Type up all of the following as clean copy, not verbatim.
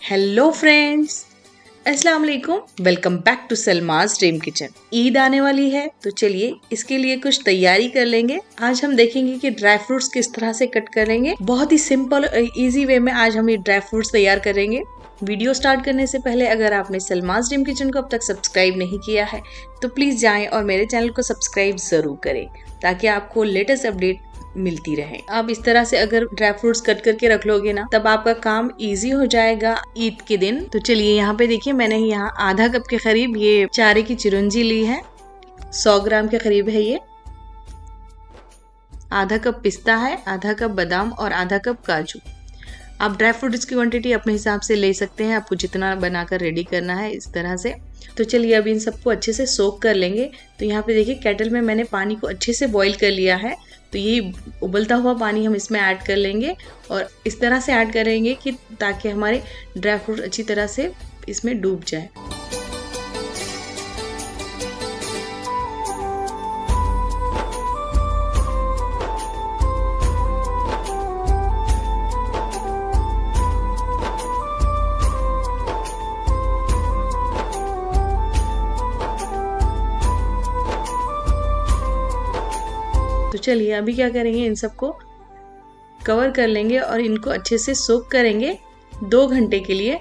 Hello friends, अस्सलाम वालेकुम। Welcome back to Salma's dream kitchen. Eid आने वाली है तो चलिए इसके लिए कुछ तैयारी कर लेंगे। आज हम देखेंगे कि ड्राई फ्रूट्स किस तरह से कट करेंगे। बहुत ही सिंपल और इजी वे में आज हम ये ड्राई फ्रूट्स तैयार करेंगे। वीडियो स्टार्ट करने से पहले अगर आपने सलमाज ड्रीम किचन को अब तक सब्सक्राइब नहीं किया है तो प्लीज जाएं और मेरे चैनल को सब्सक्राइब जरूर करें ताकि आपको लेटेस्ट अपडेट मिलती रहे। आप इस तरह से अगर ड्राई फ्रूट्स कट करके रख लोगे ना तब आपका काम इजी हो जाएगा ईद के दिन। तो चलिए यहाँ पे देखिए, मैंने यहाँ आधा कप के करीब ये चारे की चिरौंजी ली है। 100 ग्राम के करीब है ये। आधा कप पिस्ता है, आधा कप बादाम और आधा कप काजू। आप ड्राई फ्रूट्स की क्वांटिटी अपने हिसाब से ले सकते हैं, आपको जितना बनाकर रेडी करना है इस तरह से। तो चलिए अब इन सबको अच्छे से सोक कर लेंगे। तो यहाँ पे देखिए केटल में मैंने पानी को अच्छे से बॉईल कर लिया है। तो ये उबलता हुआ पानी हम इसमें ऐड कर लेंगे और इस तरह से ऐड करेंगे कि ताकि हमारे ड्राई फ्रूट अच्छी तरह से इसमें डूब जाए। तो चलिए अभी क्या करेंगे, इन सबको कवर कर लेंगे और इनको अच्छे से सोक करेंगे 2 घंटे के लिए।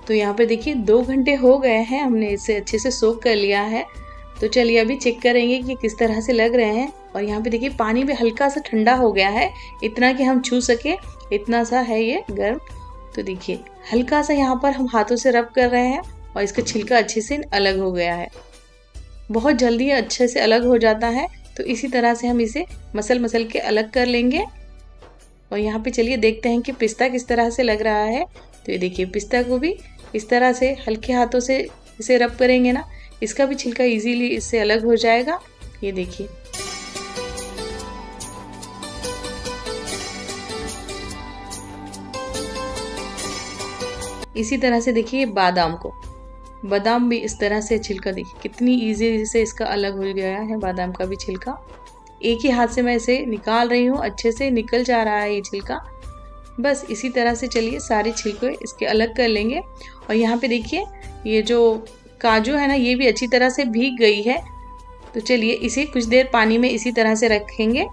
तो यहाँ पे देखिए 2 घंटे हो गए हैं, हमने इसे अच्छे से सोक कर लिया है। तो चलिए अभी चेक करेंगे कि किस तरह से लग रहे हैं। और यहाँ पे देखिए पानी भी हल्का सा ठंडा हो गया है, इतना कि हम छू सके इतना सा है ये गर्म। तो देखिए हल्का सा यहाँ पर हम हाथों से रब कर रहे हैं और इसका छिलका अच्छे से अलग हो गया है। बहुत जल्दी अच्छे से अलग हो जाता है। तो इसी तरह से हम इसे मसल के अलग कर लेंगे। और यहाँ पे चलिए देखते हैं कि पिस्ता किस तरह से लग रहा है। तो ये देखिए पिस्ता को भी इस तरह से हल्के हाथों से इसे रब करेंगे ना, इसका भी छिलका इजीली इससे अलग हो जाएगा। ये देखिए इसी तरह से देखिए बादाम भी इस तरह से छिलका देखिए कितनी इजी से इसका अलग हो गया है। बादाम का भी छिलका एक ही हाथ से मैं इसे निकाल रही हूँ, अच्छे से निकल जा रहा है ये छिलका। बस इसी तरह से चलिए सारे छिलके इसके अलग कर लेंगे। और यहाँ पे देखिए ये जो काजू है ना, ये भी अच्छी तरह से भीग गई है। तो चलिए इसे कुछ देर पानी में इसी तरह से रखेंगे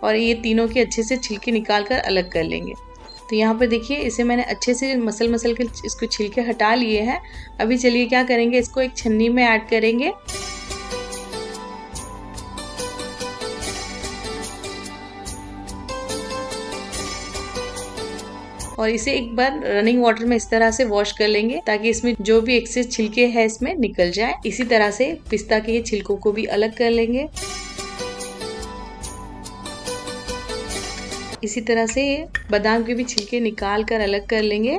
और ये तीनों के अच्छे से छिलके निकाल कर अलग कर लेंगे। तो यहाँ पे देखिए इसे मैंने अच्छे से मसल के इसको छिलके हटा लिए हैं। अभी चलिए क्या करेंगे, इसको एक छन्नी में ऐड करेंगे। और इसे एक बार रनिंग वाटर में इस तरह से वॉश कर लेंगे ताकि इसमें जो भी एक्सेस छिलके हैं इसमें निकल जाए। इसी तरह से पिस्ता के छिलकों को भी अलग कर लेंगे। इसी तरह से बादाम के भी छिलके निकाल कर अलग कर लेंगे।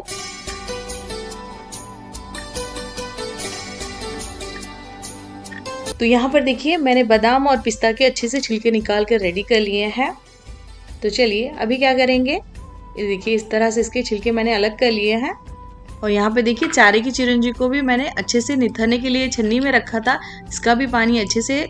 तो यहाँ पर देखिए मैंने बादाम और पिस्ता के अच्छे से छिलके निकाल कर रेडी कर लिए हैं। तो चलिए अभी क्या करेंगे, ये देखिए इस तरह से इसके छिलके मैंने अलग कर लिए हैं। और यहाँ पे देखिए चारे की चिरौंजी को भी मैंने अच्छे से निथरने के लिए छन्नी में रखा था, इसका भी पानी अच्छे से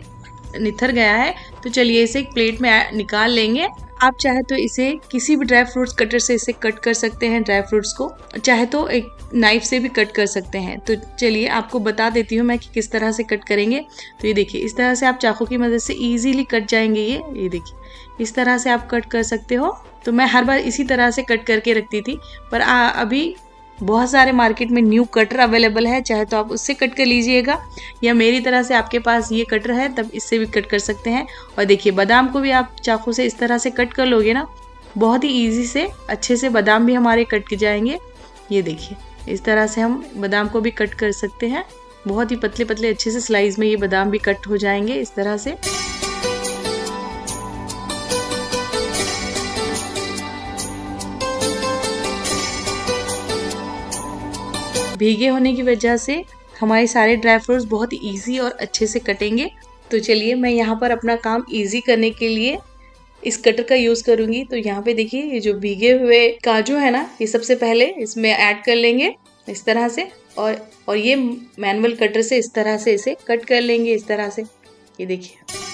निथर गया है। तो चलिए इसे एक प्लेट में निकाल लेंगे। आप चाहे तो इसे किसी भी ड्राई फ्रूट्स कटर से इसे कट कर सकते हैं, ड्राई फ्रूट्स को चाहे तो एक नाइफ से भी कट कर सकते हैं। तो चलिए आपको बता देती हूँ मैं कि किस तरह से कट करेंगे। तो ये देखिए इस तरह से आप चाकू की मदद से इजीली कट जाएंगे। ये देखिए इस तरह से आप कट कर सकते हो। तो मैं हर बार इसी तरह से कट करके रखती थी, पर अभी बहुत सारे मार्केट में न्यू कटर अवेलेबल है, चाहे तो आप उससे कट कर लीजिएगा या मेरी तरह से आपके पास ये कटर है तब इससे भी कट कर सकते हैं। और देखिए बादाम को भी आप चाकू से इस तरह से कट कर लोगे ना, बहुत ही इजी से अच्छे से बादाम भी हमारे कट के जाएंगे। ये देखिए इस तरह से हम बादाम को भी कट कर सकते हैं। बहुत ही पतले पतले अच्छे से स्लाइस में ये बादाम भी कट हो जाएंगे इस तरह से। भीगे होने की वजह से हमारे सारे ड्राई फ्रूट्स बहुत इजी और अच्छे से कटेंगे। तो चलिए मैं यहाँ पर अपना काम इजी करने के लिए इस कटर का यूज करूंगी। तो यहाँ पे देखिए ये जो भीगे हुए काजू है ना, ये सबसे पहले इसमें ऐड कर लेंगे इस तरह से। और ये मैनुअल कटर से इस तरह से इसे कट कर लेंगे इस तरह से। ये देखिए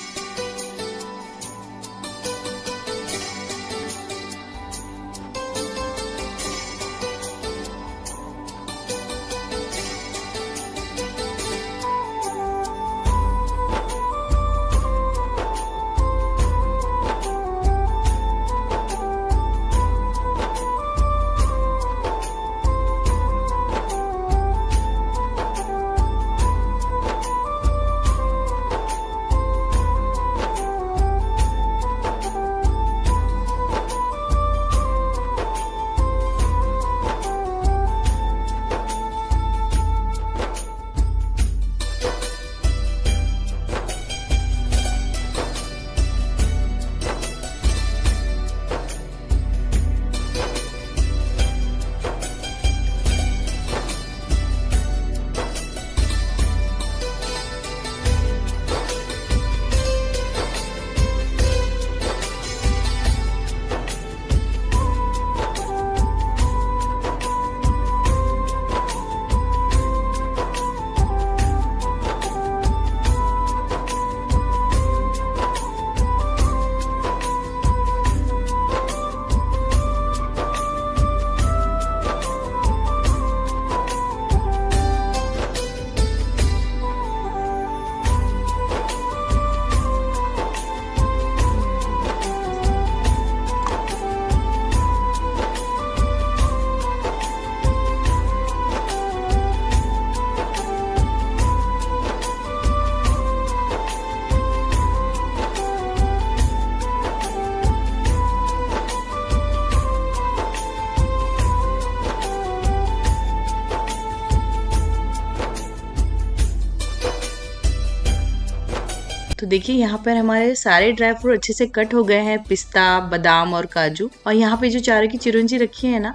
देखिए यहाँ पर हमारे सारे ड्राई फ्रूट अच्छे से कट हो गए हैं, पिस्ता, बादाम और काजू। और यहाँ पे जो चारों की चिरौंजी रखी है ना,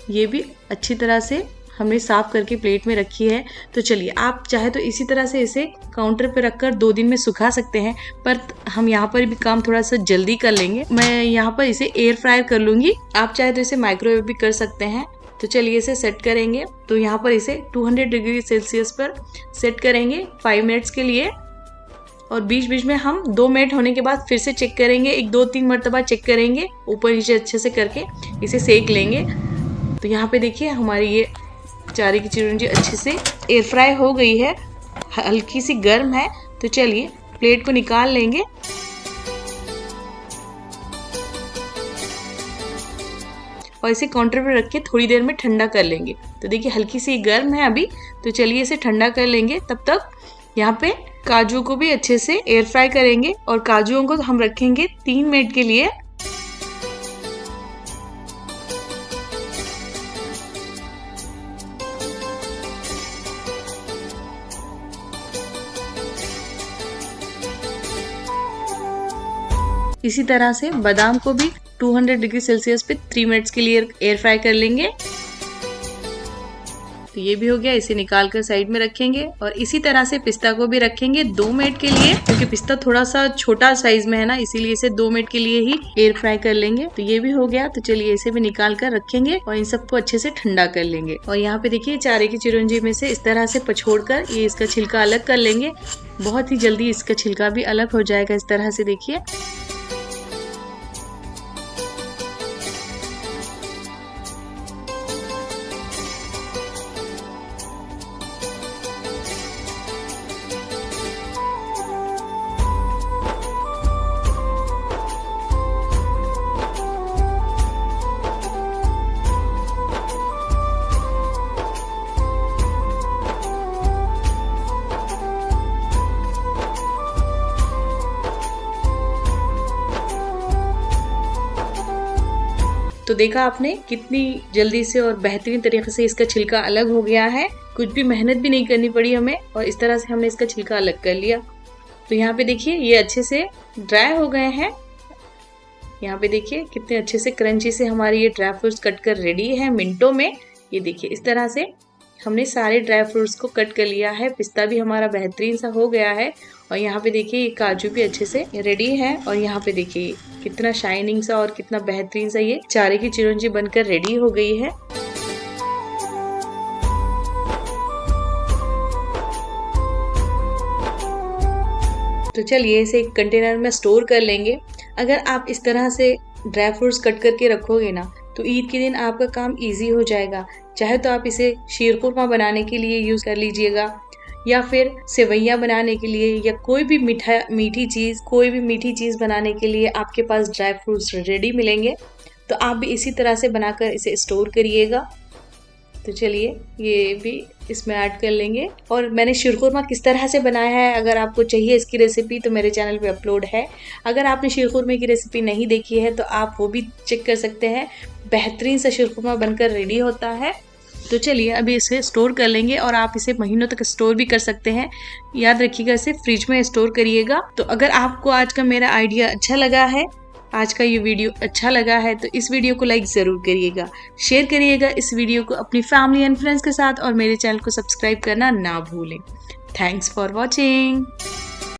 ये भी अच्छी तरह से हमने साफ करके प्लेट में रखी है। तो चलिए, आप चाहे तो इसी तरह से इसे काउंटर पे रखकर 2 दिन में सुखा सकते हैं, पर हम यहाँ पर भी काम थोड़ा सा जल्दी कर लेंगे। मैं यहाँ पर इसे एयर फ्रायर कर लूंगी, आप चाहे तो इसे माइक्रोवेव भी कर सकते हैं। तो चलिए इसे सेट करेंगे। तो यहाँ पर इसे 200 डिग्री सेल्सियस पर सेट करेंगे 5 मिनट्स के लिए। और बीच बीच में हम 2 मिनट होने के बाद फिर से चेक करेंगे, 1-2-3 मरतबा चेक करेंगे, ऊपर नीचे अच्छे से करके इसे सेक लेंगे। तो यहाँ पे देखिए हमारी ये चारे की चिरौंजी अच्छे से एयर फ्राई हो गई है, हल्की सी गर्म है। तो चलिए प्लेट को निकाल लेंगे। और इसे काउंटर पर रख के थोड़ी देर में ठंडा कर लेंगे। तो देखिए हल्की सी गर्म है अभी, तो चलिए इसे ठंडा कर लेंगे। तब तक यहाँ पे काजू को भी अच्छे से एयर फ्राई करेंगे, और काजुओं को हम रखेंगे 3 मिनट के लिए। इसी तरह से बादाम को भी 200 डिग्री सेल्सियस पे 3 मिनट्स के लिए एयर फ्राई कर लेंगे। तो ये भी हो गया, इसे निकाल कर साइड में रखेंगे। और इसी तरह से पिस्ता को भी रखेंगे 2 मिनट के लिए, क्योंकि पिस्ता थोड़ा सा छोटा साइज में है ना, इसीलिए इसे 2 मिनट के लिए ही एयर फ्राई कर लेंगे। तो ये भी हो गया। तो चलिए इसे भी निकाल कर रखेंगे और इन सबको अच्छे से ठंडा कर लेंगे। और यहाँ पे देखिए चारे की चिरौंजी में से इस तरह से पछोड़ कर ये इसका छिलका अलग कर लेंगे। बहुत ही जल्दी इसका छिलका भी अलग हो जाएगा इस तरह से, देखिए। तो देखा आपने कितनी जल्दी से और बेहतरीन तरीके से इसका छिलका अलग हो गया है। कुछ भी मेहनत भी नहीं करनी पड़ी हमें, और इस तरह से हमने इसका छिलका अलग कर लिया। तो यहाँ पे देखिए ये अच्छे से ड्राई हो गए हैं। यहाँ पे देखिए कितने अच्छे से क्रंची से हमारे ये ड्राई फ्रूट्स कट कर रेडी है मिनटों में। ये देखिए इस तरह से हमने सारे ड्राई फ्रूट्स को कट कर लिया है। पिस्ता भी हमारा बेहतरीन सा हो गया है। और यहाँ पे देखिए ये काजू भी अच्छे से रेडी है। और यहाँ पे देखिए कितना शाइनिंग सा और कितना बेहतरीन सा ये चारे की चिरौंजी बनकर रेडी हो गई है। तो चलिए इसे एक कंटेनर में स्टोर कर लेंगे। अगर आप इस तरह से ड्राई फ्रूट्स कट करके रखोगे ना, तो ईद के दिन आपका काम इजी हो जाएगा। चाहे तो आप इसे शीरकुरमा बनाने के लिए यूज कर लीजिएगा, या फिर सेवैयाँ बनाने के लिए, या कोई भी मीठी चीज़ बनाने के लिए आपके पास ड्राई फ्रूट्स रेडी मिलेंगे। तो आप भी इसी तरह से बनाकर इसे स्टोर करिएगा। तो चलिए ये भी इसमें ऐड कर लेंगे। और मैंने शीरकुरमा किस तरह से बनाया है, अगर आपको चाहिए इसकी रेसिपी तो मेरे चैनल पे अपलोड है। अगर आपने शीरकुरमे की रेसिपी नहीं देखी है तो आप वो भी चेक कर सकते हैं। बेहतरीन सा शीरकुरमा बनकर रेडी होता है। तो चलिए अभी इसे स्टोर कर लेंगे, और आप इसे महीनों तक स्टोर भी कर सकते हैं। याद रखिएगा इसे फ्रिज में स्टोर करिएगा। तो अगर आपको आज का मेरा आइडिया अच्छा लगा है, आज का ये वीडियो अच्छा लगा है, तो इस वीडियो को लाइक ज़रूर करिएगा, शेयर करिएगा इस वीडियो को अपनी फैमिली एंड फ्रेंड्स के साथ, और मेरे चैनल को सब्सक्राइब करना ना भूलें। Thanks for watching.